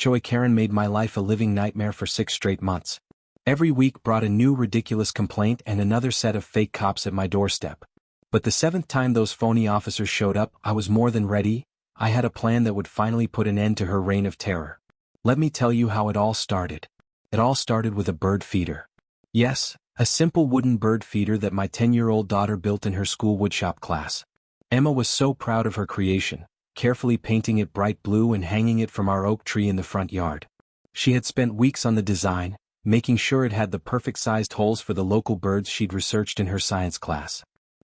HOA Karen made my life a living nightmare for 6 straight months. Every week brought a new ridiculous complaint and another set of fake cops at my doorstep. But the 7th time those phony officers showed up, I was more than ready. I had a plan that would finally put an end to her reign of terror. Let me tell you how it all started. It all started with a bird feeder. Yes, a simple wooden bird feeder that my 10-year-old daughter built in her school woodshop class. Emma was so proud of her creation, carefully painting it bright blue and hanging it from our oak tree in the front yard. She had spent weeks on the design, making sure it had the perfect-sized holes for the local birds she'd researched in her science class.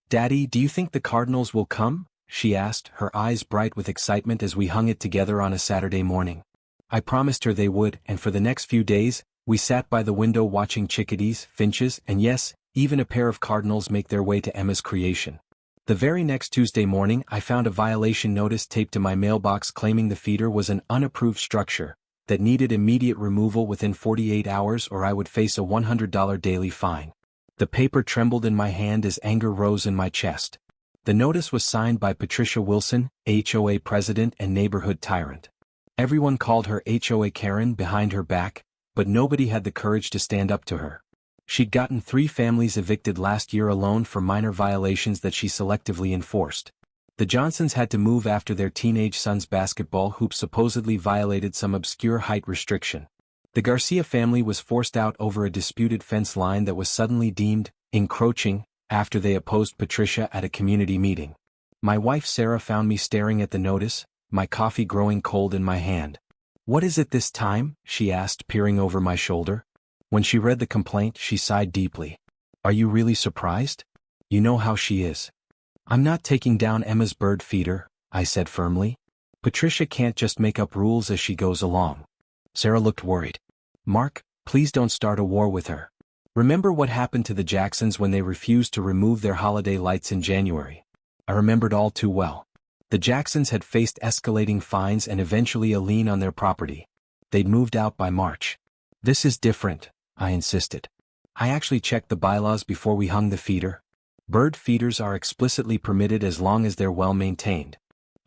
"Daddy, do you think the cardinals will come?" she asked, her eyes bright with excitement as we hung it together on a Saturday morning. I promised her they would, and for the next few days, we sat by the window watching chickadees, finches, and yes, even a pair of cardinals make their way to Emma's creation. The very next Tuesday morning, I found a violation notice taped to my mailbox claiming the feeder was an unapproved structure that needed immediate removal within 48 hours or I would face a $100 daily fine. The paper trembled in my hand as anger rose in my chest. The notice was signed by Patricia Wilson, HOA president and neighborhood tyrant. Everyone called her HOA Karen behind her back, but nobody had the courage to stand up to her. She'd gotten 3 families evicted last year alone for minor violations that she selectively enforced. The Johnsons had to move after their teenage son's basketball hoop supposedly violated some obscure height restriction. The Garcia family was forced out over a disputed fence line that was suddenly deemed encroaching after they opposed Patricia at a community meeting. My wife Sarah found me staring at the notice, my coffee growing cold in my hand. "What is it this time?" she asked, peering over my shoulder. When she read the complaint, she sighed deeply. "Are you really surprised? You know how she is." "I'm not taking down Emma's bird feeder," I said firmly. "Patricia can't just make up rules as she goes along." Sarah looked worried. "Mark, please don't start a war with her. Remember what happened to the Jacksons when they refused to remove their holiday lights in January?" I remembered all too well. The Jacksons had faced escalating fines and eventually a lien on their property. They'd moved out by March. "This is different," I insisted. "I actually checked the bylaws before we hung the feeder. Bird feeders are explicitly permitted as long as they're well maintained."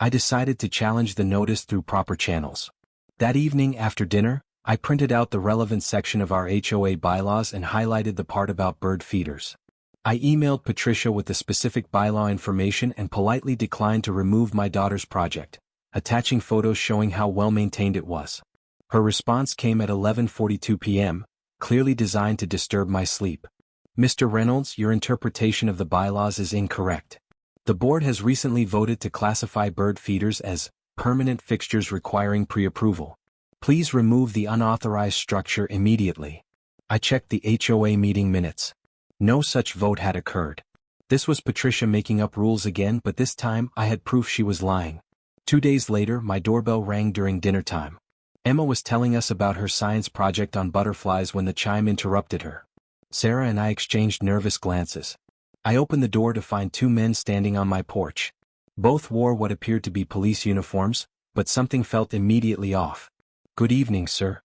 I decided to challenge the notice through proper channels. That evening after dinner, I printed out the relevant section of our HOA bylaws and highlighted the part about bird feeders. I emailed Patricia with the specific bylaw information and politely declined to remove my daughter's project, attaching photos showing how well maintained it was. Her response came at 11:42 p.m., clearly designed to disturb my sleep. "Mr. Reynolds, your interpretation of the bylaws is incorrect. The board has recently voted to classify bird feeders as permanent fixtures requiring pre-approval. Please remove the unauthorized structure immediately." I checked the HOA meeting minutes. No such vote had occurred. This was Patricia making up rules again, but this time I had proof she was lying. 2 days later, my doorbell rang during dinner time. Emma was telling us about her science project on butterflies when the chime interrupted her. Sarah and I exchanged nervous glances. I opened the door to find 2 men standing on my porch. Both wore what appeared to be police uniforms, but something felt immediately off. "Good evening, sir.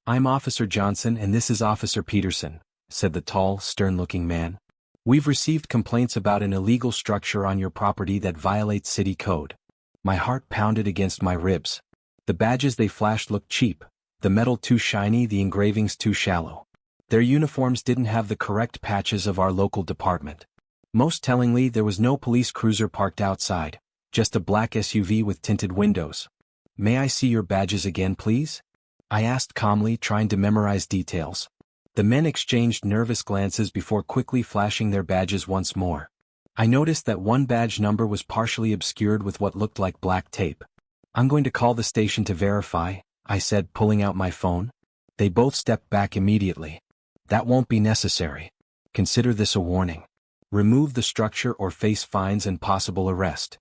I'm Officer Johnson and this is Officer Peterson," said the tall, stern-looking man. "We've received complaints about an illegal structure on your property that violates city code." My heart pounded against my ribs. The badges they flashed looked cheap, the metal too shiny, the engravings too shallow. Their uniforms didn't have the correct patches of our local department. Most tellingly, there was no police cruiser parked outside, just a black SUV with tinted windows. "May I see your badges again, please?" I asked calmly, trying to memorize details. The men exchanged nervous glances before quickly flashing their badges once more. I noticed that one badge number was partially obscured with what looked like black tape. "I'm going to call the station to verify," I said, pulling out my phone. They both stepped back immediately. "That won't be necessary. Consider this a warning. Remove the structure or face fines and possible arrest."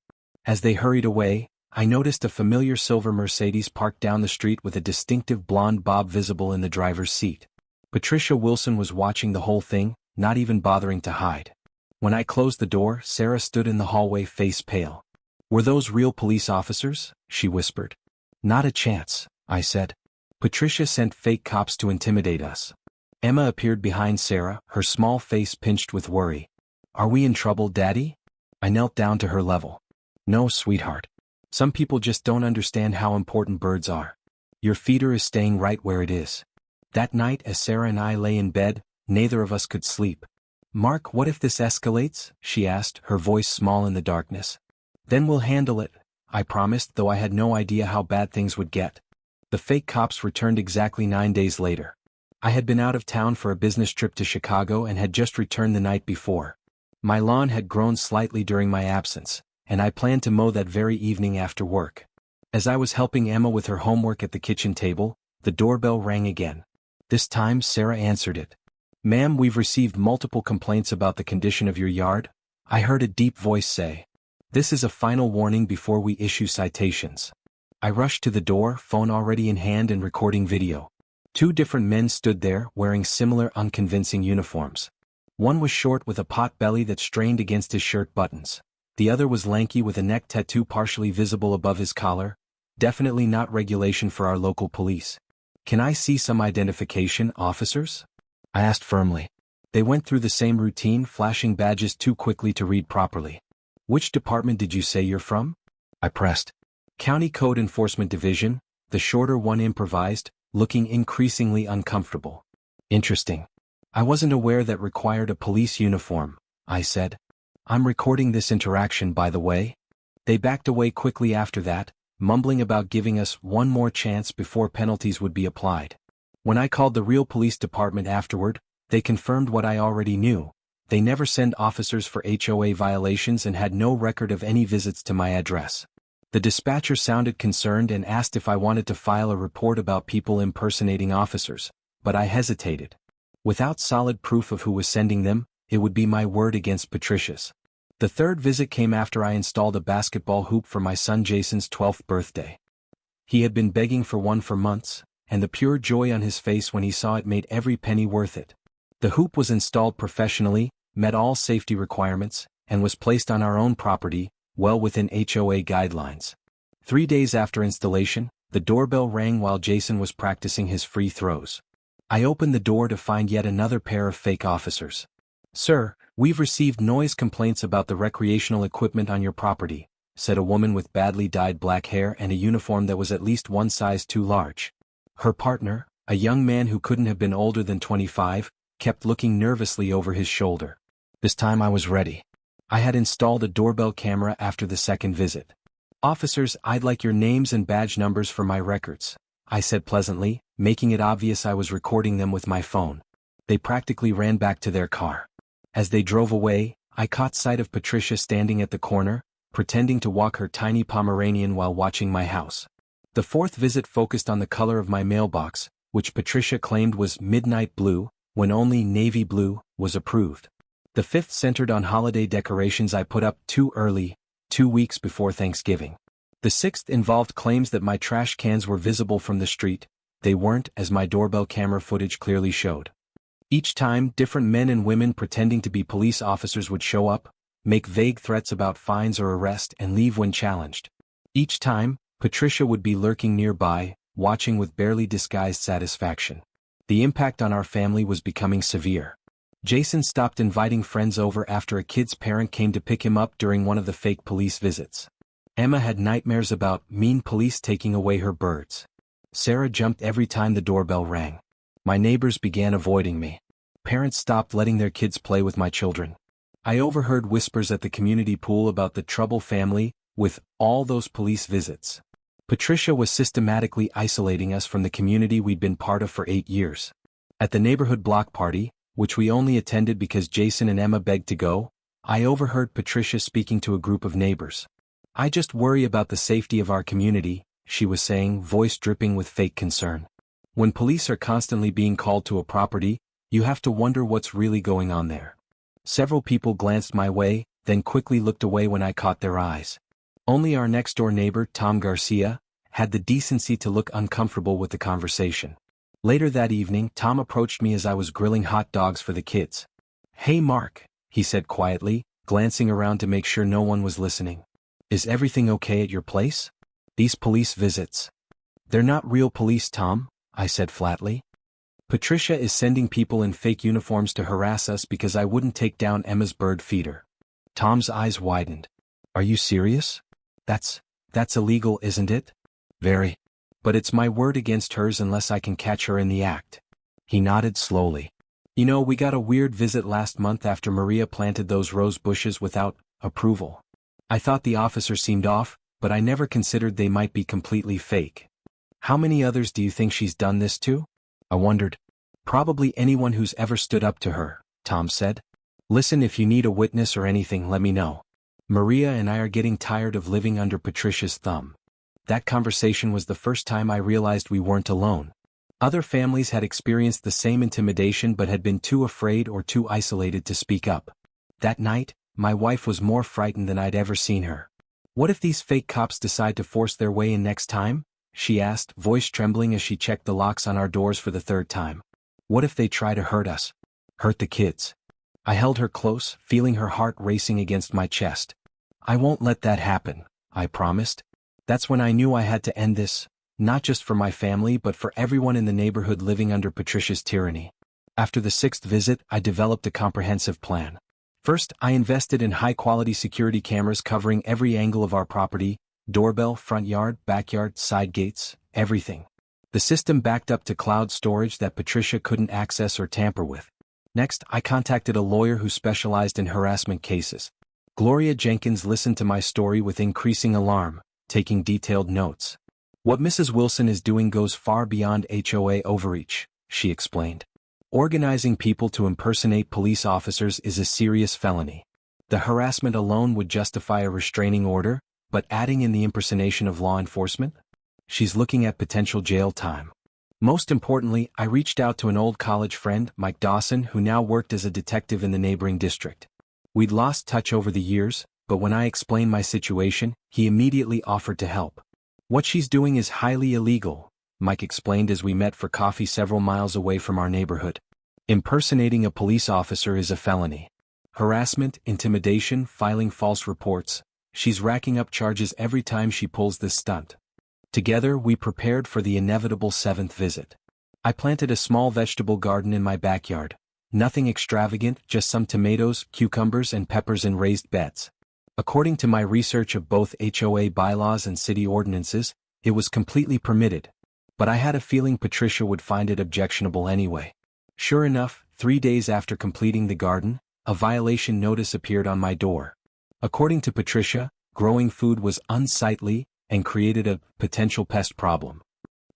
As they hurried away, I noticed a familiar silver Mercedes parked down the street with a distinctive blonde bob visible in the driver's seat. Patricia Wilson was watching the whole thing, not even bothering to hide. When I closed the door, Sarah stood in the hallway, face pale. "Were those real police officers?" she whispered. "Not a chance," I said. "Patricia sent fake cops to intimidate us." Emma appeared behind Sarah, her small face pinched with worry. "Are we in trouble, Daddy?" I knelt down to her level. "No, sweetheart. Some people just don't understand how important birds are. Your feeder is staying right where it is. That night as Sarah and I lay in bed, neither of us could sleep. Mark, what if this escalates? She asked, her voice small in the darkness. Then we'll handle it, I promised, though I had no idea how bad things would get. The fake cops returned exactly 9 days later. I had been out of town for a business trip to Chicago and had just returned the night before. My lawn had grown slightly during my absence, and I planned to mow that very evening after work. As I was helping Emma with her homework at the kitchen table, the doorbell rang again. This time Sarah answered it. "Ma'am, we've received multiple complaints about the condition of your yard," I heard a deep voice say. "This is a final warning before we issue citations." I rushed to the door, phone already in hand and recording video. 2 different men stood there, wearing similar unconvincing uniforms. One was short with a pot belly that strained against his shirt buttons. The other was lanky with a neck tattoo partially visible above his collar. Definitely not regulation for our local police. "Can I see some identification, officers?" I asked firmly. They went through the same routine, flashing badges too quickly to read properly. "Which department did you say you're from?" I pressed. "County Code Enforcement Division," the shorter one improvised, looking increasingly uncomfortable. "Interesting. I wasn't aware that required a police uniform," I said. "I'm recording this interaction, by the way." They backed away quickly after that, mumbling about giving us one more chance before penalties would be applied. When I called the real police department afterward, they confirmed what I already knew. They never send officers for HOA violations and had no record of any visits to my address. The dispatcher sounded concerned and asked if I wanted to file a report about people impersonating officers, but I hesitated. Without solid proof of who was sending them, it would be my word against Patricia's. The 3rd visit came after I installed a basketball hoop for my son Jason's 12th birthday. He had been begging for one for months, and the pure joy on his face when he saw it made every penny worth it. The hoop was installed professionally, met all safety requirements, and was placed on our own property, well within HOA guidelines. 3 days after installation, the doorbell rang while Jason was practicing his free throws. I opened the door to find yet another pair of fake officers. "Sir, we've received noise complaints about the recreational equipment on your property," said a woman with badly dyed black hair and a uniform that was at least one size too large. Her partner, a young man who couldn't have been older than 25, kept looking nervously over his shoulder. This time I was ready. I had installed a doorbell camera after the 2nd visit. "Officers, I'd like your names and badge numbers for my records," I said pleasantly, making it obvious I was recording them with my phone. They practically ran back to their car. As they drove away, I caught sight of Patricia standing at the corner, pretending to walk her tiny Pomeranian while watching my house. The 4th visit focused on the color of my mailbox, which Patricia claimed was midnight blue, when only navy blue was approved. The 5th centered on holiday decorations I put up too early, 2 weeks before Thanksgiving. The 6th involved claims that my trash cans were visible from the street. They weren't, as my doorbell camera footage clearly showed. Each time, different men and women pretending to be police officers would show up, make vague threats about fines or arrest, and leave when challenged. Each time, Patricia would be lurking nearby, watching with barely disguised satisfaction. The impact on our family was becoming severe. Jason stopped inviting friends over after a kid's parent came to pick him up during one of the fake police visits. Emma had nightmares about mean police taking away her birds. Sarah jumped every time the doorbell rang. My neighbors began avoiding me. Parents stopped letting their kids play with my children. I overheard whispers at the community pool about the trouble family, with all those police visits. Patricia was systematically isolating us from the community we'd been part of for 8 years. At the neighborhood block party, which we only attended because Jason and Emma begged to go, I overheard Patricia speaking to a group of neighbors. "I just worry about the safety of our community," she was saying, voice dripping with fake concern. When police are constantly being called to a property, you have to wonder what's really going on there. Several people glanced my way, then quickly looked away when I caught their eyes. Only our next-door neighbor, Tom Garcia, had the decency to look uncomfortable with the conversation. Later that evening, Tom approached me as I was grilling hot dogs for the kids. "Hey Mark," he said quietly, glancing around to make sure no one was listening. "Is everything okay at your place? These police visits. They're not real police, Tom," I said flatly. "Patricia is sending people in fake uniforms to harass us because I wouldn't take down Emma's bird feeder." Tom's eyes widened. "Are you serious? That's illegal, isn't it?" "Very. But it's my word against hers unless I can catch her in the act. He nodded slowly. You know, we got a weird visit last month after Maria planted those rose bushes without approval. I thought the officer seemed off, but I never considered they might be completely fake. How many others do you think she's done this to? I wondered. Probably anyone who's ever stood up to her, Tom said. Listen, if you need a witness or anything, let me know. Maria and I are getting tired of living under Patricia's thumb. That conversation was the first time I realized we weren't alone. Other families had experienced the same intimidation but had been too afraid or too isolated to speak up. That night, my wife was more frightened than I'd ever seen her. What if these fake cops decide to force their way in next time? She asked, voice trembling as she checked the locks on our doors for the third time. What if they try to hurt us? Hurt the kids? I held her close, feeling her heart racing against my chest. I won't let that happen, I promised. That's when I knew I had to end this, not just for my family but for everyone in the neighborhood living under Patricia's tyranny. After the 6th visit, I developed a comprehensive plan. First, I invested in high-quality security cameras covering every angle of our property: doorbell, front yard, backyard, side gates, everything. The system backed up to cloud storage that Patricia couldn't access or tamper with. Next, I contacted a lawyer who specialized in harassment cases. Gloria Jenkins listened to my story with increasing alarm, taking detailed notes. What Mrs. Wilson is doing goes far beyond HOA overreach, she explained. Organizing people to impersonate police officers is a serious felony. The harassment alone would justify a restraining order, but adding in the impersonation of law enforcement? She's looking at potential jail time. Most importantly, I reached out to an old college friend, Mike Dawson, who now worked as a detective in the neighboring district. We'd lost touch over the years, but when I explained my situation, he immediately offered to help. What she's doing is highly illegal, Mike explained as we met for coffee several miles away from our neighborhood. Impersonating a police officer is a felony. Harassment, intimidation, filing false reports. She's racking up charges every time she pulls this stunt. Together, we prepared for the inevitable 7th visit. I planted a small vegetable garden in my backyard. Nothing extravagant, just some tomatoes, cucumbers, and peppers in raised beds. According to my research of both HOA bylaws and city ordinances, it was completely permitted. But I had a feeling Patricia would find it objectionable anyway. Sure enough, 3 days after completing the garden, a violation notice appeared on my door. According to Patricia, growing food was unsightly and created a potential pest problem.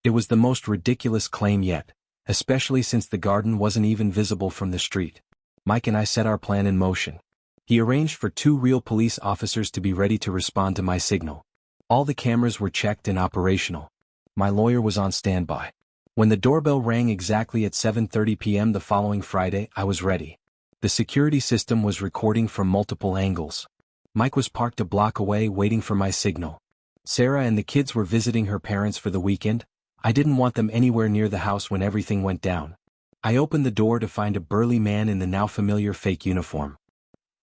It was the most ridiculous claim yet, especially since the garden wasn't even visible from the street. Mike and I set our plan in motion. He arranged for 2 real police officers to be ready to respond to my signal. All the cameras were checked and operational. My lawyer was on standby. When the doorbell rang exactly at 7:30 p.m. the following Friday, I was ready. The security system was recording from multiple angles. Mike was parked a block away waiting for my signal. Sarah and the kids were visiting her parents for the weekend. I didn't want them anywhere near the house when everything went down. I opened the door to find a burly man in the now familiar fake uniform.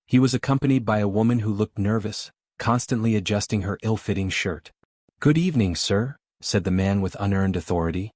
He was accompanied by a woman who looked nervous, constantly adjusting her ill-fitting shirt. "Good evening, sir," said the man with unearned authority.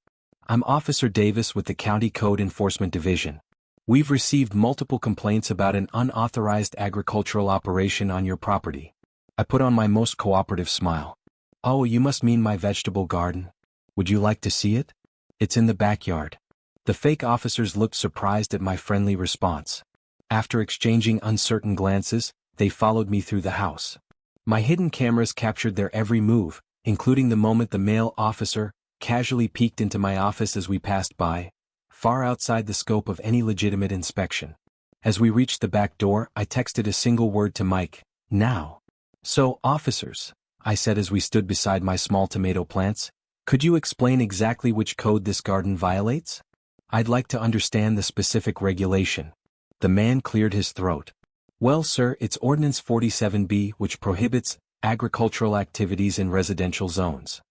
"I'm Officer Davis with the County Code Enforcement Division. We've received multiple complaints about an unauthorized agricultural operation on your property." I put on my most cooperative smile. "Oh, you must mean my vegetable garden. Would you like to see it? It's in the backyard." The fake officers looked surprised at my friendly response. After exchanging uncertain glances, they followed me through the house. My hidden cameras captured their every move, including the moment the male officer casually peeked into my office as we passed by, far outside the scope of any legitimate inspection. As we reached the back door, I texted a single word to Mike: "Now." "So, officers," I said as we stood beside my small tomato plants, "could you explain exactly which code this garden violates? I'd like to understand the specific regulation." The man cleared his throat. "Well, sir, it's Ordinance 47B, which prohibits agricultural activities in residential zones."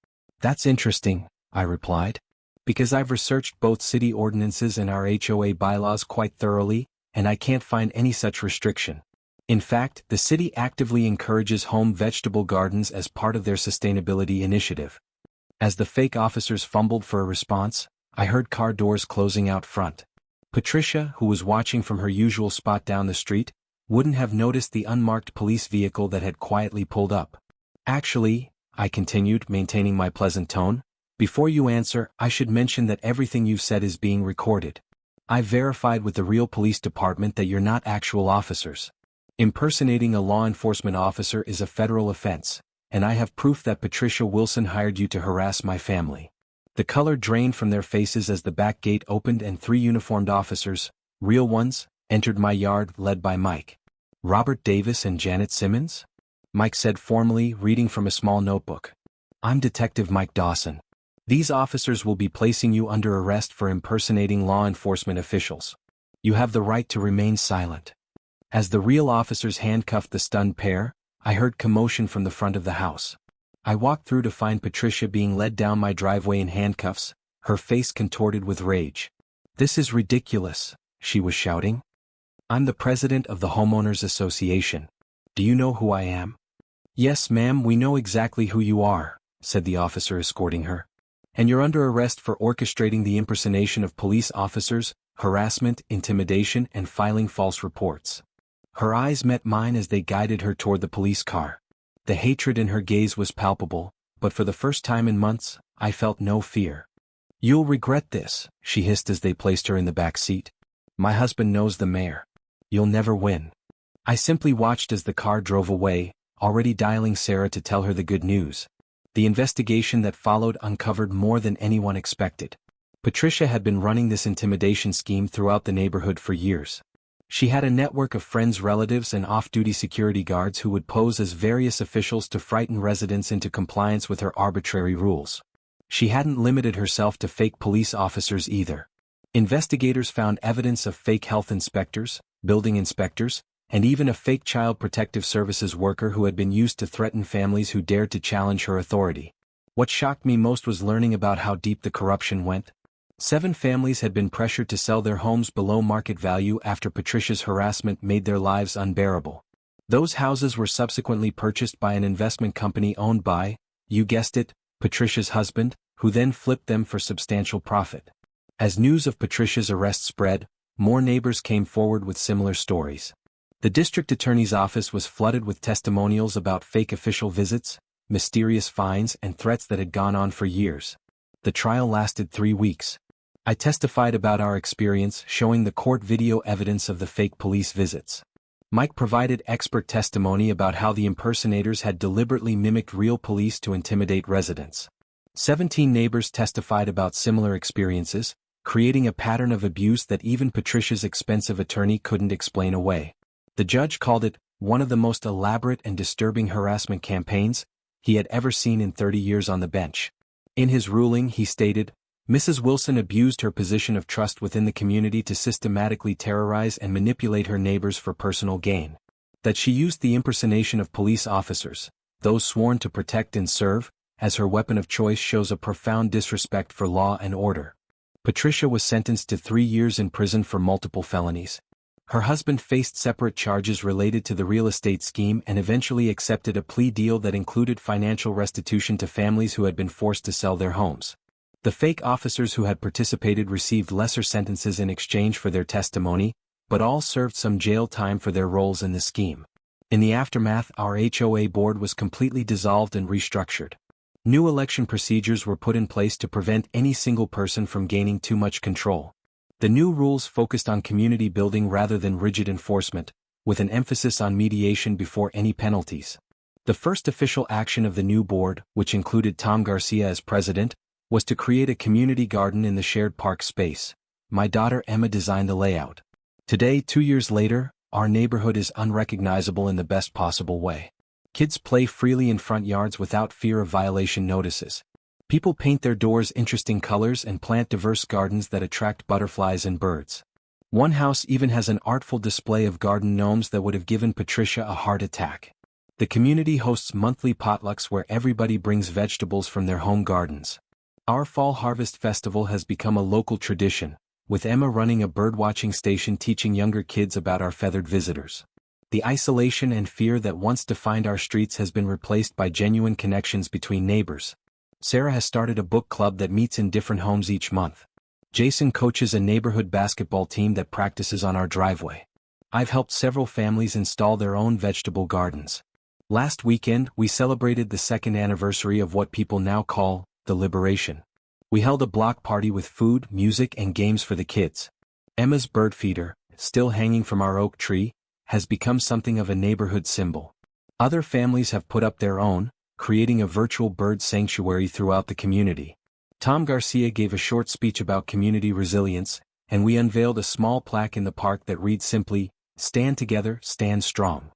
"That's interesting," I replied, "because I've researched both city ordinances and our HOA bylaws quite thoroughly, and I can't find any such restriction. In fact, the city actively encourages home vegetable gardens as part of their sustainability initiative." As the fake officers fumbled for a response, I heard car doors closing out front. Patricia, who was watching from her usual spot down the street, wouldn't have noticed the unmarked police vehicle that had quietly pulled up. "Actually," I continued, maintaining my pleasant tone, Before you answer, I should mention that everything you've said is being recorded. I've verified with the real police department that you're not actual officers. Impersonating a law enforcement officer is a federal offense, and I have proof that Patricia Wilson hired you to harass my family. The color drained from their faces as the back gate opened and 3 uniformed officers, real ones, entered my yard, led by Mike. Robert Davis and Janet Simmons? Mike said formally, reading from a small notebook. I'm Detective Mike Dawson. These officers will be placing you under arrest for impersonating law enforcement officials. You have the right to remain silent. As the real officers handcuffed the stunned pair, I heard commotion from the front of the house. I walked through to find Patricia being led down my driveway in handcuffs, her face contorted with rage. "This is ridiculous," she was shouting. "I'm the president of the Homeowners Association. Do you know who I am?" "Yes, ma'am, we know exactly who you are," said the officer escorting her. "And you're under arrest for orchestrating the impersonation of police officers, harassment, intimidation, and filing false reports." Her eyes met mine as they guided her toward the police car. The hatred in her gaze was palpable, but for the first time in months, I felt no fear. "You'll regret this," she hissed as they placed her in the back seat. "My husband knows the mayor. You'll never win." I simply watched as the car drove away, already dialing Sarah to tell her the good news. The investigation that followed uncovered more than anyone expected. Patricia had been running this intimidation scheme throughout the neighborhood for years. She had a network of friends, relatives, and off-duty security guards who would pose as various officials to frighten residents into compliance with her arbitrary rules. She hadn't limited herself to fake police officers either. Investigators found evidence of fake health inspectors, building inspectors, and even a fake child protective services worker who had been used to threaten families who dared to challenge her authority. What shocked me most was learning about how deep the corruption went. 7 families had been pressured to sell their homes below market value after Patricia's harassment made their lives unbearable. Those houses were subsequently purchased by an investment company owned by, you guessed it, Patricia's husband, who then flipped them for substantial profit. As news of Patricia's arrest spread, more neighbors came forward with similar stories. The district attorney's office was flooded with testimonials about fake official visits, mysterious fines, and threats that had gone on for years. The trial lasted 3 weeks. I testified about our experience, showing the court video evidence of the fake police visits. Mike provided expert testimony about how the impersonators had deliberately mimicked real police to intimidate residents. 17 neighbors testified about similar experiences, creating a pattern of abuse that even Patricia's expensive attorney couldn't explain away. The judge called it one of the most elaborate and disturbing harassment campaigns he had ever seen in 30 years on the bench. In his ruling, he stated, Mrs. Wilson abused her position of trust within the community to systematically terrorize and manipulate her neighbors for personal gain. That she used the impersonation of police officers, those sworn to protect and serve, as her weapon of choice shows a profound disrespect for law and order. Patricia was sentenced to 3 years in prison for multiple felonies. Her husband faced separate charges related to the real estate scheme and eventually accepted a plea deal that included financial restitution to families who had been forced to sell their homes. The fake officers who had participated received lesser sentences in exchange for their testimony, but all served some jail time for their roles in the scheme. In the aftermath, our HOA board was completely dissolved and restructured. New election procedures were put in place to prevent any single person from gaining too much control. The new rules focused on community building rather than rigid enforcement, with an emphasis on mediation before any penalties. The first official action of the new board, which included Tom Garcia as president, was to create a community garden in the shared park space. My daughter Emma designed the layout. Today, 2 years later, our neighborhood is unrecognizable in the best possible way. Kids play freely in front yards without fear of violation notices. People paint their doors interesting colors and plant diverse gardens that attract butterflies and birds. One house even has an artful display of garden gnomes that would have given Patricia a heart attack. The community hosts monthly potlucks where everybody brings vegetables from their home gardens. Our Fall Harvest Festival has become a local tradition, with Emma running a birdwatching station teaching younger kids about our feathered visitors. The isolation and fear that once defined our streets has been replaced by genuine connections between neighbors. Sarah has started a book club that meets in different homes each month. Jason coaches a neighborhood basketball team that practices on our driveway. I've helped several families install their own vegetable gardens. Last weekend, we celebrated the 2nd anniversary of what people now call the liberation. We held a block party with food, music, and games for the kids. Emma's bird feeder, still hanging from our oak tree, has become something of a neighborhood symbol. Other families have put up their own, creating a virtual bird sanctuary throughout the community. Tom Garcia gave a short speech about community resilience, and we unveiled a small plaque in the park that reads simply, "Stand together, stand strong."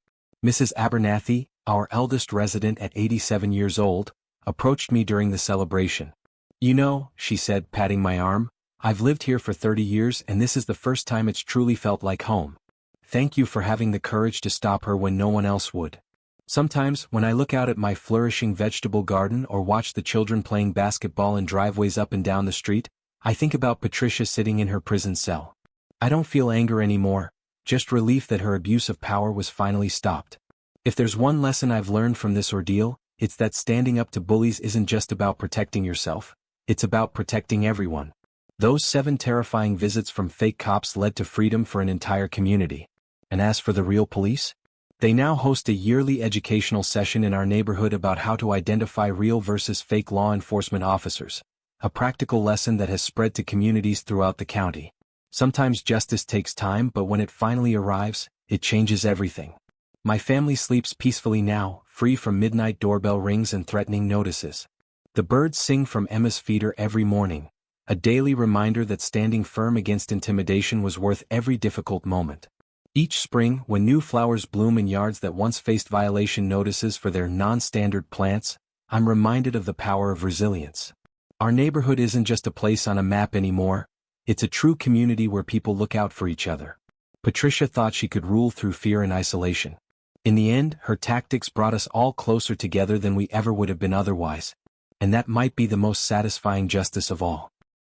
Mrs. Abernathy, our eldest resident at 87 years old, approached me during the celebration. "You know," she said, patting my arm, "I've lived here for 30 years and this is the first time it's truly felt like home. Thank you for having the courage to stop her when no one else would." Sometimes, when I look out at my flourishing vegetable garden or watch the children playing basketball in driveways up and down the street, I think about Patricia sitting in her prison cell. I don't feel anger anymore, just relief that her abuse of power was finally stopped. If there's one lesson I've learned from this ordeal, it's that standing up to bullies isn't just about protecting yourself, it's about protecting everyone. Those 7 terrifying visits from fake cops led to freedom for an entire community. And as for the real police? They now host a yearly educational session in our neighborhood about how to identify real versus fake law enforcement officers, a practical lesson that has spread to communities throughout the county. Sometimes justice takes time, but when it finally arrives, it changes everything. My family sleeps peacefully now, free from midnight doorbell rings and threatening notices. The birds sing from Emma's feeder every morning, a daily reminder that standing firm against intimidation was worth every difficult moment. Each spring, when new flowers bloom in yards that once faced violation notices for their non-standard plants, I'm reminded of the power of resilience. Our neighborhood isn't just a place on a map anymore, it's a true community where people look out for each other. Patricia thought she could rule through fear and isolation. In the end, her tactics brought us all closer together than we ever would have been otherwise. And that might be the most satisfying justice of all.